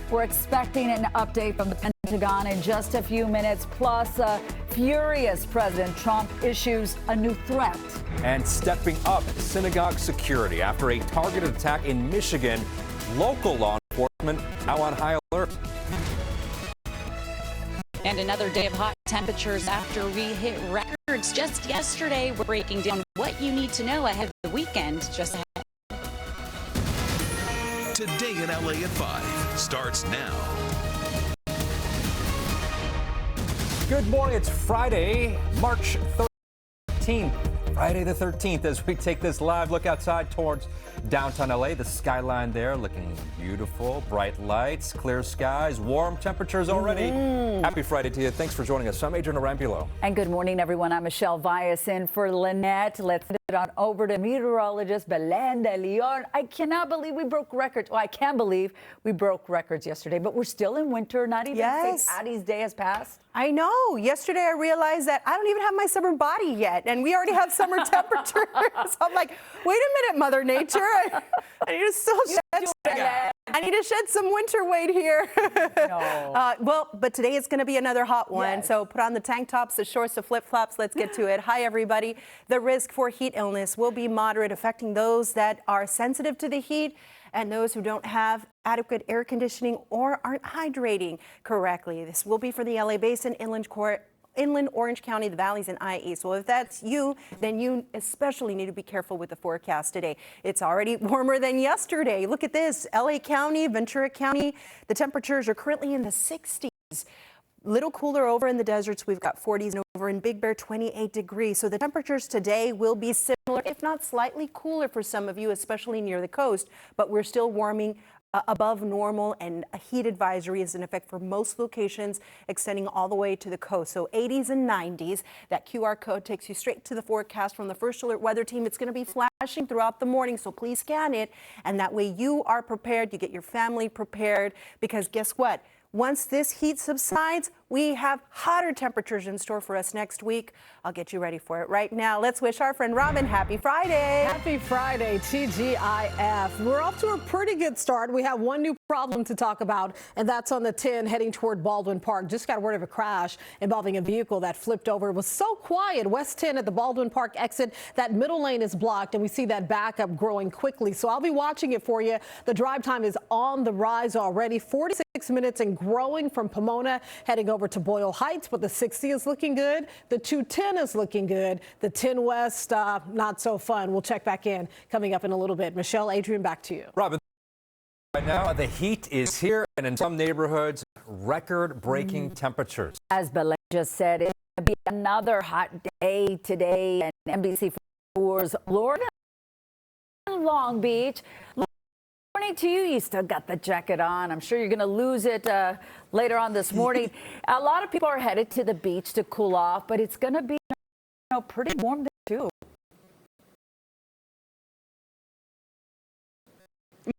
We're expecting an update from the Pentagon in just a few minutes. Plus, furious President Trump issues a new threat. And stepping up synagogue security after a targeted attack in Michigan. Local law enforcement now on high alert. And another day of hot temperatures after we hit records just yesterday. We're breaking down what you need to know ahead of the weekend. Just ahead. Today in LA at 5 starts now. Good morning. It's Friday, March 13th. Friday the 13th as we take this live look outside towards downtown LA. The skyline there looking beautiful. Bright lights, clear skies, warm temperatures already. Happy Friday to you. Thanks for joining us. I'm Adrian Arambulo. And good morning, everyone. I'm Michelle Vias in for Lynette. Let's get on over to meteorologist Belen de Leon. I cannot believe we broke records. Well, I can believe we broke records yesterday, but we're still in winter. Not even St. Patty's Day has passed. I know. Yesterday I realized that I don't even have my summer body yet, and we already have summer temperatures. I'm like, wait a minute, Mother Nature. I need to still I need to shed some winter weight here. No. Well, but today it's going to be another hot one. Yes. So put on the tank tops, the shorts, the flip-flops. Let's get to it. Hi, everybody. The risk for heat illness will be moderate, affecting those that are sensitive to the heat and those who don't have adequate air conditioning or aren't hydrating correctly. This will be for the LA Basin, Inland Orange County, the valleys, and IE. So if that's you, then you especially need to be careful with the forecast today. It's already warmer than yesterday. Look at this. LA County, Ventura County, the temperatures are currently in the 60s. Little cooler over in the deserts. We've got 40s, and over in Big Bear, 28 degrees. So the temperatures today will be similar, if not slightly cooler for some of you, especially near the coast. But we're still warming above normal, and a heat advisory is in effect for most locations, extending all the way to the coast. So 80s and 90s. That QR code takes you straight to the forecast from the First Alert Weather Team. It's going to be flashing throughout the morning, so please scan it. And that way you are prepared. You get your family prepared, because guess what? Once this heat subsides, we have hotter temperatures in store for us next week. I'll get you ready for it right now. Let's wish our friend Robin happy Friday. Happy Friday, TGIF. We're off to a pretty good start. We have one new problem to talk about, and that's on the 10 heading toward Baldwin Park. Just got word of a crash involving a vehicle that flipped over. It was so quiet. West 10 at the Baldwin Park exit. That middle lane is blocked, and we see that backup growing quickly. So I'll be watching it for you. The drive time is on the rise already. 46 minutes and growing from Pomona, heading over to Boyle Heights, but the 60 is looking good. The 210 is looking good. The 10 West, not so fun. We'll check back in coming up in a little bit. Michelle, Adrian, back to you. Robin, right now the heat is here, and in some neighborhoods, record-breaking temperatures. As Belen just said, it's going to be another hot day today, and NBC4's Florida, Long Beach. Morning to you. You still got the jacket on. I'm sure you're going to lose it later on this morning. A lot of people are headed to the beach to cool off, but it's going to be pretty warm there too.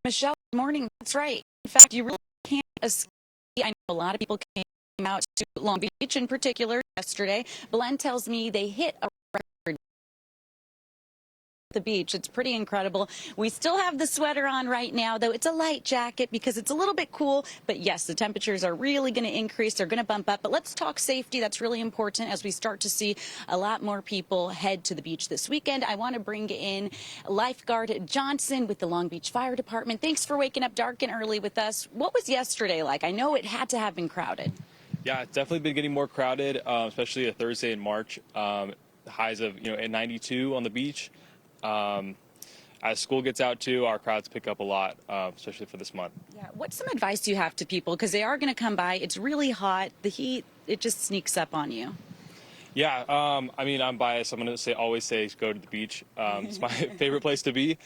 Michelle, good morning. That's right. In fact, you really can't escape. I know a lot of people came out to Long Beach in particular yesterday. Belen tells me they hit a record the beach. It's pretty incredible. We still have the sweater on right now, though it's a light jacket because it's a little bit cool. But yes, the temperatures are really going to increase. They're going to bump up. But let's talk safety. That's really important as we start to see a lot more people head to the beach this weekend. I want to bring in lifeguard Johnson with the Long Beach Fire Department. Thanks for waking up dark and early with us. What was yesterday like? I know it had to have been crowded. Yeah, it's definitely been getting more crowded, especially a Thursday in March. Highs of at 92 on the beach. As school gets out too, our crowds pick up a lot, especially for this month. Yeah. What's some advice you have to people? Because they are going to come by. It's really hot. The heat, it just sneaks up on you. Yeah. I mean, I'm biased. I'm going to always say go to the beach. It's my favorite place to be.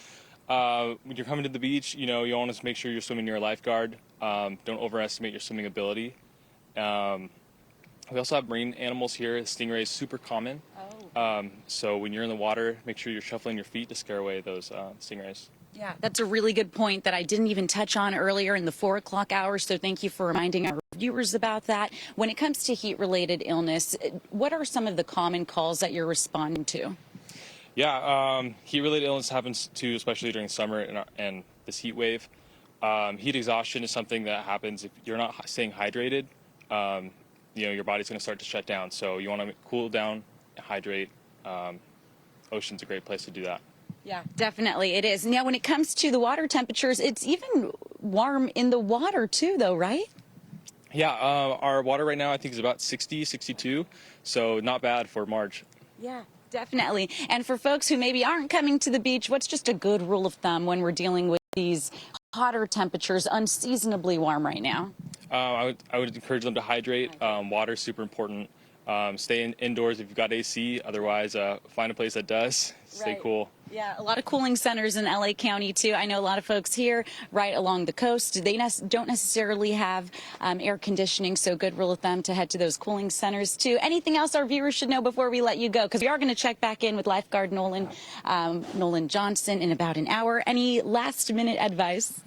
When you're coming to the beach, you want to make sure you're swimming near a lifeguard. Don't overestimate your swimming ability. We also have marine animals here. Stingrays, super common. So when you're in the water, make sure you're shuffling your feet to scare away those stingrays. Yeah, that's a really good point that I didn't even touch on earlier in the 4 o'clock hour. So thank you for reminding our viewers about that. When it comes to heat-related illness, what are some of the common calls that you're responding to? Yeah, heat-related illness happens too, especially during summer and this heat wave. Heat exhaustion is something that happens if you're not staying hydrated. Your body's going to start to shut down. So you want to cool down, hydrate. Ocean's a great place to do that. Yeah, definitely it is. Now, when it comes to the water temperatures, it's even warm in the water too, though, right? Yeah, our water right now I think is about 60, 62, so not bad for March. Yeah, definitely. And for folks who maybe aren't coming to the beach, what's just a good rule of thumb when we're dealing with these hotter temperatures, unseasonably warm right now? I would encourage them to hydrate. Water is super important. Stay indoors if you've got AC. Otherwise, find a place that does. Stay cool. Yeah, a lot of cooling centers in LA County, too. I know a lot of folks here right along the coast, they don't necessarily have air conditioning, so good rule of thumb to head to those cooling centers, too. Anything else our viewers should know before we let you go? Because we are going to check back in with lifeguard Nolan Johnson in about an hour. Any last-minute advice?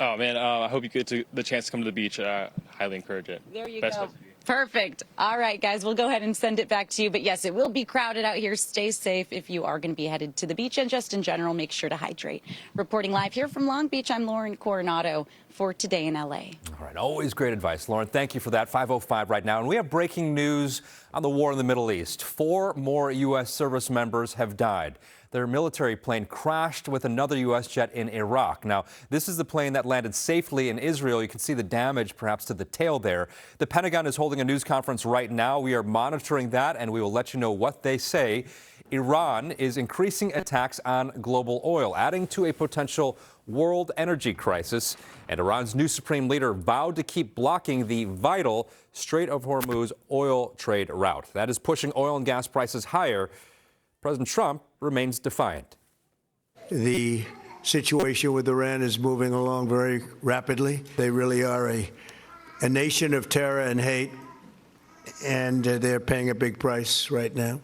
Oh, man, I hope you get the chance to come to the beach. I highly encourage it. There you Best go. place to be. Perfect. All right, guys, we'll go ahead and send it back to you. But yes, it will be crowded out here. Stay safe if you are going to be headed to the beach. And just in general, make sure to hydrate. Reporting live here from Long Beach, I'm Lauren Coronado for Today in LA. All right, always great advice, Lauren. Thank you for that. 5:05 right now. And we have breaking news on the war in the Middle East. 4 more U.S. service members have died. Their military plane crashed with another U.S. jet in Iraq. Now, this is the plane that landed safely in Israel. You can see the damage perhaps to the tail there. The Pentagon is holding a news conference right now. We are monitoring that, and we will let you know what they say. Iran is increasing attacks on global oil, adding to a potential world energy crisis. And Iran's new supreme leader vowed to keep blocking the vital Strait of Hormuz oil trade route. That is pushing oil and gas prices higher. President Trump remains defiant. The situation with Iran is moving along very rapidly. They really are a nation of terror and hate, and they're paying a big price right now.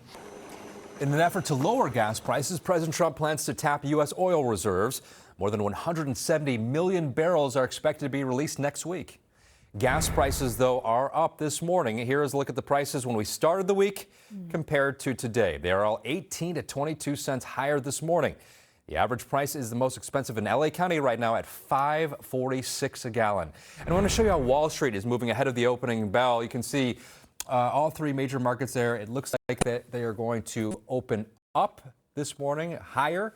In an effort to lower gas prices, President Trump plans to tap U.S. oil reserves. More than 170 million barrels are expected to be released next week. Gas prices, though, are up this morning. Here is a look at the prices when we started the week compared to today. They are all 18 to 22 cents higher this morning. The average price is the most expensive in LA County right now at $5.46 a gallon. And I want to show you how Wall Street is moving ahead of the opening bell. You can see all 3 major markets there. It looks like that they are going to open up this morning higher.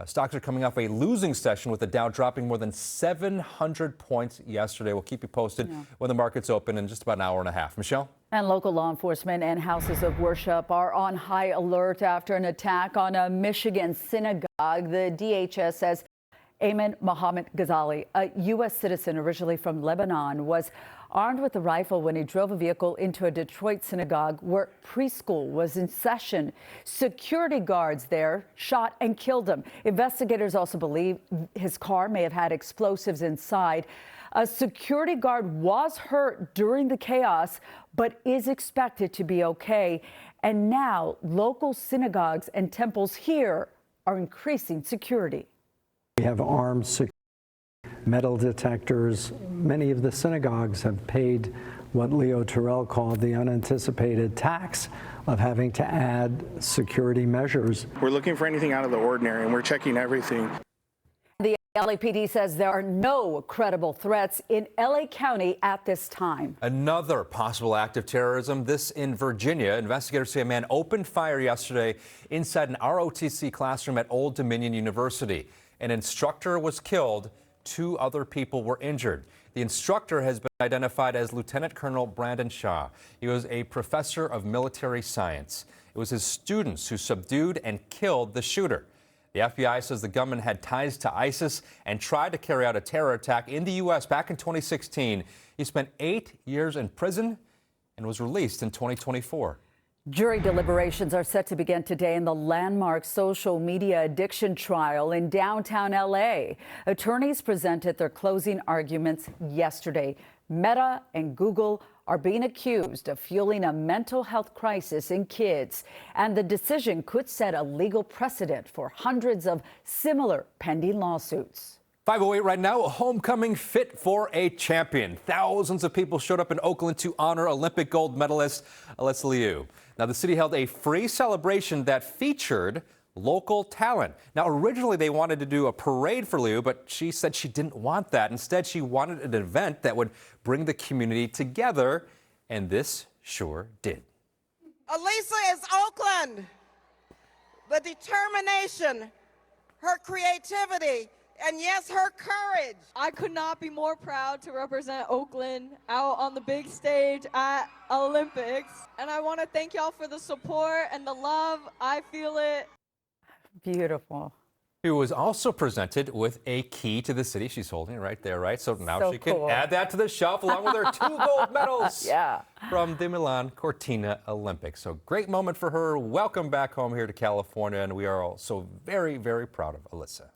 Stocks are coming off a losing session with the Dow dropping more than 700 points yesterday. We'll keep you posted when the markets open in just about an hour and a half. Michelle? And local law enforcement and houses of worship are on high alert after an attack on a Michigan synagogue. The DHS says Ayman Mohammed Ghazali, a U.S. citizen originally from Lebanon, was armed with a rifle when he drove a vehicle into a Detroit synagogue where preschool was in session. Security guards there shot and killed him. Investigators also believe his car may have had explosives inside. A security guard was hurt during the chaos, but is expected to be okay. And now local synagogues and temples here are increasing security. We have armed security, metal detectors. Many of the synagogues have paid what Leo Terrell called the unanticipated tax of having to add security measures. We're looking for anything out of the ordinary, and we're checking everything. The LAPD says there are no credible threats in LA County at this time. Another possible act of terrorism, this in Virginia. Investigators say a man opened fire yesterday inside an ROTC classroom at Old Dominion University. An instructor was killed. 2 other people were injured. The instructor has been identified as Lieutenant Colonel Brandon Shaw. He was a professor of military science. It was his students who subdued and killed the shooter. The FBI says the gunman had ties to ISIS and tried to carry out a terror attack in the U.S. back in 2016. He spent 8 years in prison and was released in 2024. Jury deliberations are set to begin today in the landmark social media addiction trial in downtown L.A. Attorneys presented their closing arguments yesterday. Meta and Google are being accused of fueling a mental health crisis in kids, and the decision could set a legal precedent for hundreds of similar pending lawsuits. 5:08 right now, a homecoming fit for a champion. Thousands of people showed up in Oakland to honor Olympic gold medalist Alessa Liu. Now, the city held a free celebration that featured local talent. Now, originally they wanted to do a parade for Liu, but she said she didn't want that. Instead, she wanted an event that would bring the community together, and this sure did. Elisa is Oakland. The determination, her creativity, and yes, her courage. I could not be more proud to represent Oakland out on the big stage at Olympics. And I want to thank y'all for the support and the love. I feel it. Beautiful. Who was also presented with a key to the city. She's holding it right there, right? So now So she can cool. add that to the shelf along with her 2 gold medals Yeah. from the Milan Cortina Olympics. So great moment for her. Welcome back home here to California, and we are all so very, very proud of Alyssa.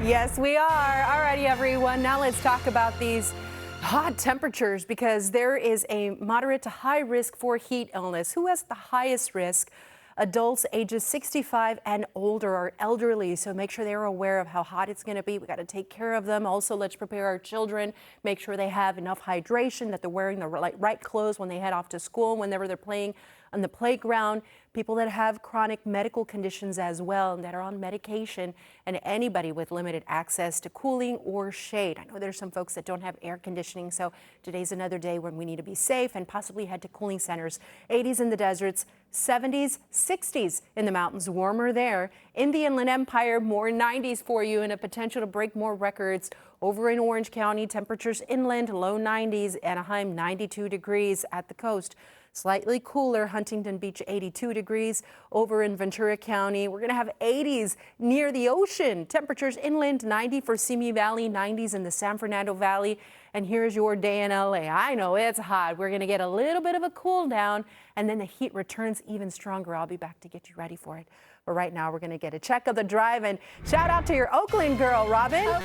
Yes, we are. All righty, everyone. Now let's talk about these hot temperatures because there is a moderate to high risk for heat illness. Who has the highest risk? Adults ages 65 and older or elderly, so make sure they're aware of how hot it's going to be. We got to take care of them. Also, let's prepare our children, make sure they have enough hydration, that they're wearing the right clothes when they head off to school, whenever they're playing on the playground. People that have chronic medical conditions as well and that are on medication, and anybody with limited access to cooling or shade. I know there's some folks that don't have air conditioning, so today's another day when we need to be safe and possibly head to cooling centers. 80s in the deserts, 70s, 60s in the mountains, warmer there. In the Inland Empire, more 90s for you and a potential to break more records. Over in Orange County, temperatures inland, low 90s, Anaheim 92 degrees at the coast. Slightly cooler, Huntington Beach 82 degrees. Over in Ventura County, we're going to have 80s near the ocean. Temperatures inland 90 for Simi Valley, 90s in the San Fernando Valley. And here's your day in LA. I know it's hot. We're going to get a little bit of a cool down and then the heat returns even stronger. I'll be back to get you ready for it. But right now we're going to get a check of the drive and shout out to your Oakland girl, Robin.